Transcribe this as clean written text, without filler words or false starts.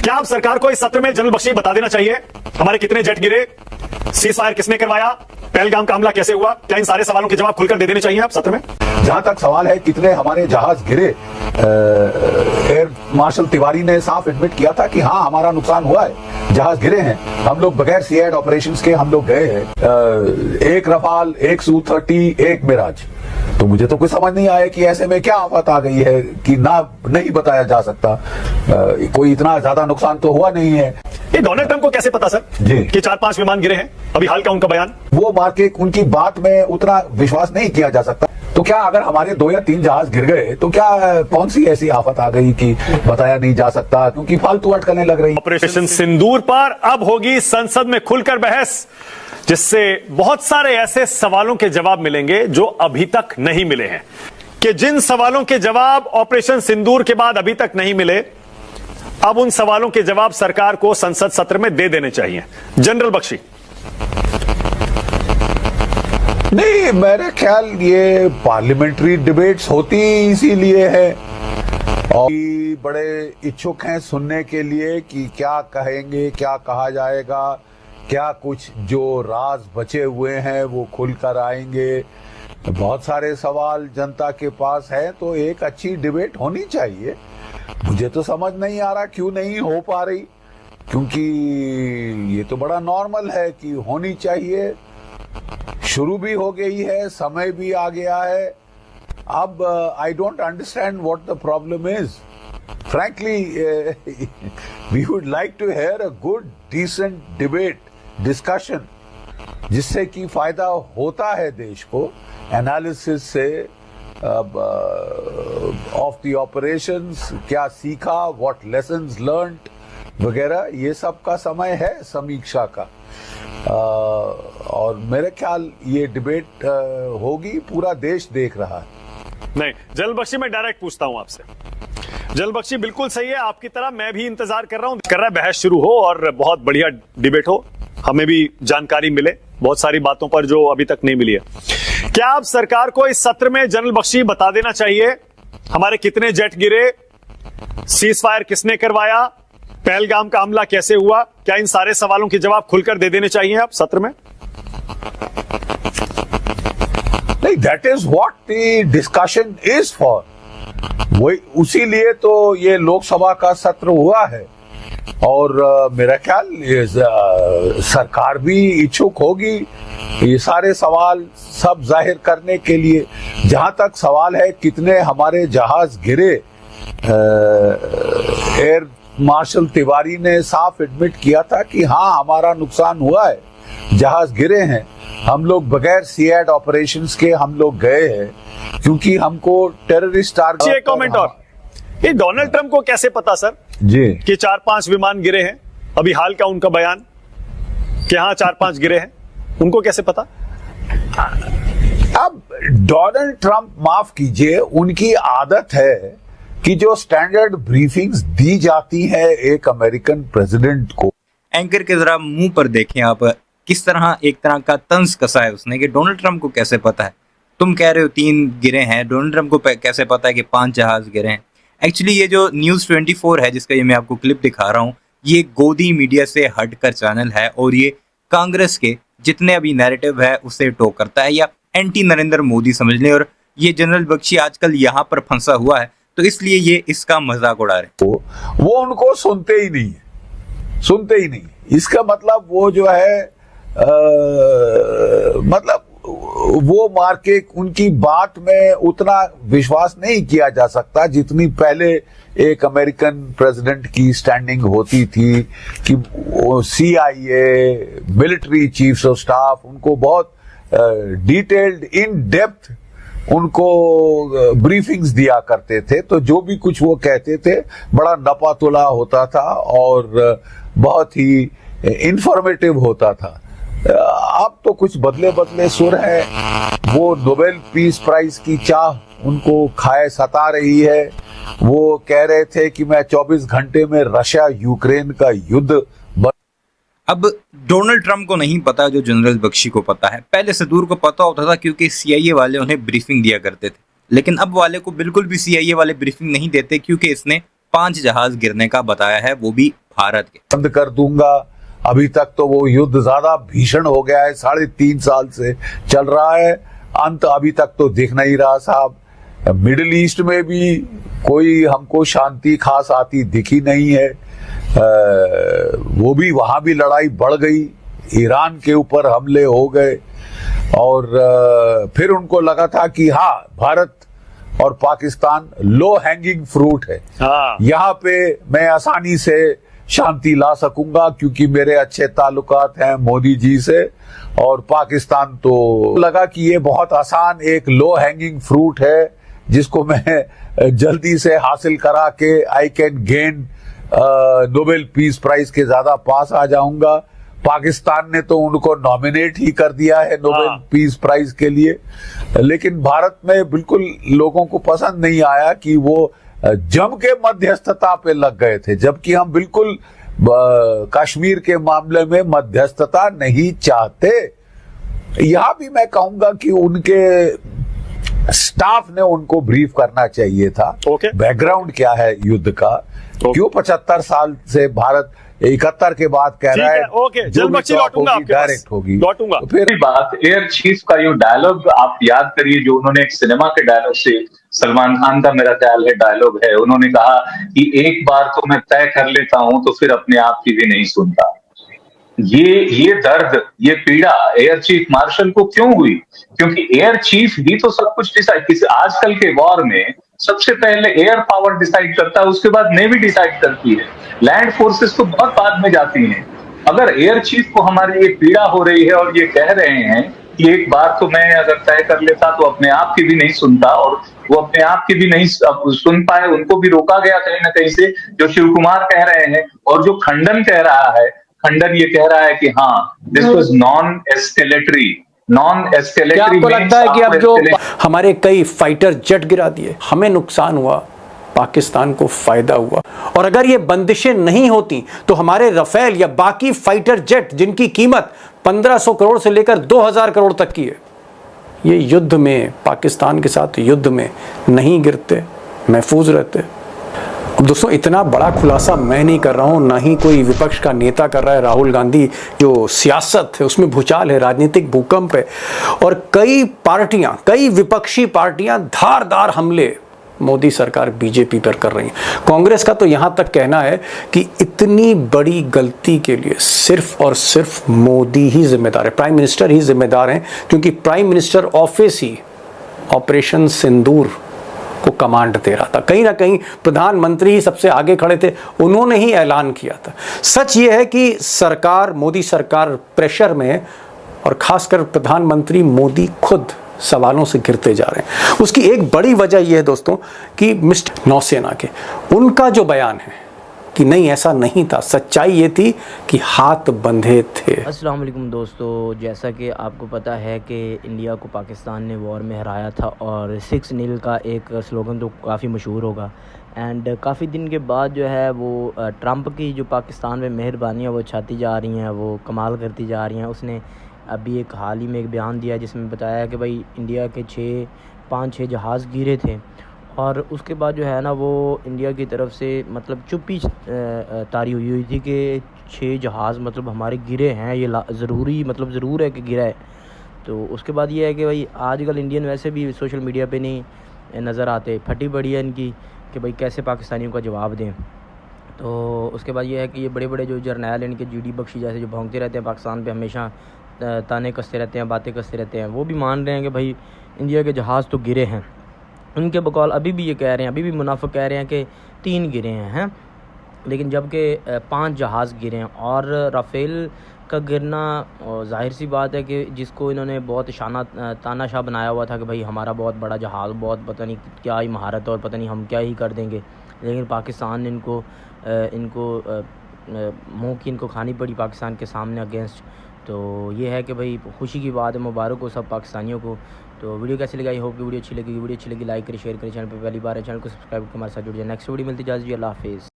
क्या आप सरकार को इस सत्र में जनरल बख्शी बता देना चाहिए हमारे कितने जेट गिरे, सीज फायर किसने करवाया, पहलगाम का हमला कैसे हुआ? क्या इन सारे सवालों के जवाब खुलकर दे देने चाहिए आप सत्र में? जहां तक सवाल है कितने हमारे जहाज गिरे, एयर मार्शल तिवारी ने साफ एडमिट किया था कि हाँ हमारा नुकसान हुआ है, जहाज गिरे हैं, हम लोग बगैर सीएड ऑपरेशंस के हम लोग गए हैं। एक रफाल, एक Su-30, एक मिराज। तो मुझे तो कुछ समझ नहीं आया कि ऐसे में क्या आफत आ गई है कि नहीं बताया जा सकता। कोई इतना ज्यादा नुकसान तो हुआ नहीं है। ये डोनाल्ड ट्रंप को कैसे पता सर जी कि 4-5 विमान गिरे हैं? अभी हाल का उनका बयान, वो मार्के उनकी बात में उतना विश्वास नहीं किया जा सकता। तो क्या अगर हमारे 2 या 3 जहाज गिर गए तो क्या कौन सी ऐसी आफत आ गई कि बताया नहीं जा सकता, क्योंकि फालतू अटकलें लग रही। ऑपरेशन सिंदूर पर अब होगी संसद में खुलकर बहस, जिससे बहुत सारे ऐसे सवालों के जवाब मिलेंगे जो अभी तक नहीं मिले हैं। कि जिन सवालों के जवाब ऑपरेशन सिंदूर के बाद अभी तक नहीं मिले, अब उन सवालों के जवाब सरकार को संसद सत्र में दे देने चाहिए। जनरल बख्शी। नहीं, मेरे ख्याल ये पार्लियामेंट्री डिबेट्स होती इसीलिए है और बड़े इच्छुक हैं सुनने के लिए कि क्या कहेंगे, क्या कहा जाएगा, क्या कुछ जो राज बचे हुए हैं वो खुलकर आएंगे। बहुत सारे सवाल जनता के पास है, तो एक अच्छी डिबेट होनी चाहिए। मुझे तो समझ नहीं आ रहा क्यों नहीं हो पा रही, क्योंकि ये तो बड़ा नॉर्मल है कि होनी चाहिए। शुरू भी हो गई है, समय भी आ गया है। अब I don't understand what the problem is. Frankly we would like to hear a good decent debate, discussion, जिससे कि फायदा होता है देश को, एनालिसिस से ऑफ द ऑपरेशंस, क्या सीखा, व्हाट लेसन्स लर्न्ड वगैरह, ये सब का समय है समीक्षा का। और मेरे ख्याल ये डिबेट होगी, पूरा देश देख रहा है। नहीं, जनरल बख्शी मैं डायरेक्ट पूछता हूं आपसे। जनरल बख्शी बिल्कुल सही है, आपकी तरह मैं भी इंतजार कर रहा है बहस शुरू हो और बहुत बढ़िया डिबेट हो, हमें भी जानकारी मिले बहुत सारी बातों पर जो अभी तक नहीं मिली है। क्या आप सरकार को इस सत्र में जनरल बख्शी बता देना चाहिए हमारे कितने जेट गिरे, सीज फायर किसने करवाया, पहलगाम का हमला कैसे हुआ? क्या इन सारे सवालों के जवाब खुलकर दे देने चाहिए आप सत्र में? नहीं, that is what the discussion is for. वही उसीलिए तो ये लोकसभा का सत्र हुआ है और मेरा ख्याल सरकार भी इच्छुक होगी ये सारे सवाल सब जाहिर करने के लिए। जहां तक सवाल है कितने हमारे जहाज गिरे, एयर मार्शल तिवारी ने साफ एडमिट किया था कि हाँ हमारा नुकसान हुआ है, जहाज गिरे हैं, हम लोग बगैर सीएड ऑपरेशंस के हम लोग गए हैं, क्योंकि हमको टेररिस्ट टारगेट। एक कमेंट और, ये डोनाल्ड ट्रंप को कैसे पता सर जी कि 4-5 विमान गिरे हैं? अभी हाल का उनका बयान कि हाँ 4-5 गिरे हैं, उनको कैसे पता? अब डोनाल्ड ट्रंप, माफ कीजिए, उनकी आदत है कि जो स्टैंडर्ड ब्रीफिंग्स दी जाती है एक अमेरिकन प्रेसिडेंट को, एंकर के जरा मुंह पर देखें आप, किस तरह एक तरह का तंज कसा है उसने कि डोनाल्ड ट्रंप को कैसे पता है। तुम कह रहे हो 3 गिरे हैं, डोनाल्ड ट्रंप को कैसे पता है कि 5 जहाज गिरे हैं? एक्चुअली ये जो न्यूज़ 24 है जिसका ये मैं आपको क्लिप दिखा रहा हूँ, ये गोदी मीडिया से हटकर चैनल है और ये कांग्रेस के जितने अभी नैरेटिव है उससे टो करता है, या एंटी नरेंद्र मोदी समझ लें। और ये जनरल बख्शी आजकल यहाँ पर फंसा हुआ है, तो इसलिए ये इसका मजाक उड़ा रहे। वो उनको सुनते ही नहीं है, सुनते ही नहीं। इसका मतलब वो जो है मतलब वो मार्के उनकी बात में उतना विश्वास नहीं किया जा सकता जितनी पहले एक अमेरिकन प्रेसिडेंट की स्टैंडिंग होती थी कि CIA, military chiefs of staff उनको बहुत डिटेल्ड, इन डेप्थ उनको ब्रीफिंग्स दिया करते थे। तो जो भी कुछ वो कहते थे बड़ा नपा तुला होता था और बहुत ही इंफॉर्मेटिव होता था। अब तो कुछ बदले बदले सुर है। वो नोबेल पीस प्राइज की चाह उनको खाए सता रही है। वो कह रहे थे कि मैं 24 घंटे में रशिया यूक्रेन का युद्ध। अब डोनाल्ड ट्रंप को नहीं पता जो जनरल बख्शी को पता है। पहले सिंदूर को पता होता था क्योंकि CIA वाले उन्हें ब्रीफिंग दिया करते थे, लेकिन अब वाले को बिल्कुल भी CIA वाले ब्रीफिंग नहीं देते क्योंकि इसने 5 जहाज गिरने का बताया है, वो भी भारत के? बंद कर दूंगा। अभी तक तो वो युद्ध ज्यादा भीषण हो गया है, 3.5 साल से चल रहा है, अंत अभी तक तो दिख नहीं रहा साहब। मिडिल ईस्ट में भी कोई हमको शांति खास आती दिखी नहीं है। वो भी वहां भी लड़ाई बढ़ गई, ईरान के ऊपर हमले हो गए और फिर उनको लगा था कि हाँ, भारत और पाकिस्तान लो हैंगिंग फ्रूट है, यहाँ पे मैं आसानी से शांति ला सकूंगा क्योंकि मेरे अच्छे ताल्लुकात हैं मोदी जी से। और पाकिस्तान तो लगा कि ये बहुत आसान एक लो हैंगिंग फ्रूट है जिसको मैं जल्दी से हासिल करा के I can gain Nobel peace prize के ज्यादा पास आ जाऊंगा। पाकिस्तान ने तो उनको नॉमिनेट ही कर दिया है नोबेल पीस प्राइज के लिए, लेकिन भारत में बिल्कुल लोगों को पसंद नहीं आया कि वो जम के मध्यस्थता पे लग गए थे, जबकि हम बिल्कुल कश्मीर के मामले में मध्यस्थता नहीं चाहते। यहां भी मैं कहूंगा कि उनके स्टाफ ने उनको ब्रीफ करना चाहिए था। बैकग्राउंड क्या है युद्ध का, क्यों 75 साल से भारत 71 के बाद कह रहा है ओके, जलबख्शी लौटूंगा आपके पास, डायरेक्ट होगी। लौटूंगा। तो फिर बात एयर चीफ का ये डायलॉग आप याद करिए जो उन्होंने एक सिनेमा के डायलॉग से, सलमान खान का मेरा ख्याल है डायलॉग है, उन्होंने कहा कि एक बार तो मैं तय कर लेता हूं तो फिर अपने आप की भी नहीं सुनता। ये दर्द, ये पीड़ा एयर चीफ मार्शल को क्यों हुई? क्योंकि एयर चीफ भी तो सब कुछ डिसाइड, आजकल के वॉर में सबसे पहले एयर पावर डिसाइड करता है, उसके बाद नेवी डिसाइड करती है, लैंड फोर्सेस तो बहुत बाद में जाती हैं। अगर एयर चीफ को हमारी ये पीड़ा हो रही है और ये कह रहे हैं कि एक बार तो मैं अगर तय कर लेता तो अपने आप की भी नहीं सुनता, और वो अपने आप की भी नहीं सुन पाए, उनको भी रोका गया कहीं ना कहीं से, जो शिव कुमार कह रहे हैं। और जो खंडन कह रहा है, खंडन ये कह रहा है कि हाँ, दिस वाज नॉन एस्केलेटरी। क्या आपको लगता है कि अब जो हमारे कई फाइटर जेट गिरा दिए, हमें नुकसान हुआ, पाकिस्तान को फायदा हुआ? और अगर ये बंदिशें नहीं होती तो हमारे रफेल या बाकी फाइटर जेट जिनकी कीमत 1500 करोड़ से लेकर 2000 करोड़ तक की है, ये युद्ध में, पाकिस्तान के साथ युद्ध में नहीं गिरते, महफूज रहते। अब दोस्तों, इतना बड़ा खुलासा मैं नहीं कर रहा हूं, ना ही कोई विपक्ष का नेता कर रहा है। राहुल गांधी, जो सियासत है उसमें भूचाल है, राजनीतिक भूकंप है, और कई पार्टियां, कई विपक्षी पार्टियां धारदार हमले मोदी सरकार बीजेपी पर कर रही है। कांग्रेस का तो यहां तक कहना है कि इतनी बड़ी गलती के लिए सिर्फ और सिर्फ मोदी ही जिम्मेदार है, प्राइम मिनिस्टर ही जिम्मेदार हैं, क्योंकि प्राइम मिनिस्टर ऑफिस ही ऑपरेशन सिंदूर को कमांड दे रहा था। कहीं ना कहीं प्रधानमंत्री ही सबसे आगे खड़े थे, उन्होंने ही ऐलान किया था। सच ये है कि सरकार, मोदी सरकार प्रेशर में है, और खासकर प्रधानमंत्री मोदी खुद सवालों से घिरते जा रहे हैं। उसकी एक बड़ी वजह यह है दोस्तों कि मिस्टर नौसेना के, उनका जो बयान है कि नहीं ऐसा नहीं था, सच्चाई ये थी कि हाथ बंधे थे। अस्सलाम वालेकुम दोस्तों, जैसा कि आपको पता है कि इंडिया को पाकिस्तान ने वॉर में हराया था, और 6-0 का एक स्लोगन तो काफ़ी मशहूर होगा। एंड काफ़ी दिन के बाद जो है वो ट्रंप की जो पाकिस्तान में मेहरबानियाँ वो छाती जा रही हैं, वो कमाल करती जा रही हैं। उसने अभी एक हाल ही में एक बयान दिया जिसमें बताया कि भाई इंडिया के 5-6 जहाज़ गिरे थे, और उसके बाद जो है ना वो इंडिया की तरफ से मतलब चुप्पी तारी हुई थी कि 6 जहाज़ मतलब हमारे गिरे हैं, ये ज़रूरी मतलब ज़रूर है कि गिरा है। तो उसके बाद ये है कि भाई आजकल इंडियन वैसे भी सोशल मीडिया पे नहीं नज़र आते, फटी पड़ी है इनकी कि भाई कैसे पाकिस्तानियों का जवाब दें। तो उसके बाद ये है कि ये बड़े बड़े जो जर्नैल इनके GD बख्शी जैसे जो भौंकते रहते हैं पाकिस्तान पे, हमेशा ताने कसते रहते हैं, बातें कसते रहते हैं, वो भी मान रहे हैं कि भाई इंडिया के जहाज़ तो गिरे हैं। उनके बकौल अभी भी ये कह रहे हैं, अभी भी मुनाफिक कह रहे हैं कि 3 गिरे हैं, लेकिन जबकि 5 जहाज़ गिरे हैं। और राफेल का गिरना जाहिर सी बात है कि जिसको इन्होंने बहुत तानाशाह बनाया हुआ था कि भाई हमारा बहुत बड़ा जहाज़, बहुत पता नहीं क्या ही महारत और पता नहीं हम क्या ही कर देंगे, लेकिन पाकिस्तान ने इनको मुँह की इनको खानी पड़ी पाकिस्तान के सामने अगेंस्ट। तो ये है कि भाई खुशी की बात है, मुबारक हो सब पाकिस्तानियों को। तो वीडियो कैसी लगी? आई होप कि वीडियो अच्छी लगी। वीडियो अच्छी लगी लाइक करें, शेयर करें, चैनल पर पहली बार है चैनल को सब्सक्राइब कर हमारे साथ जुड़ जाए। नेक्स्ट वीडियो मिलती है, अल्लाह हाफिज़।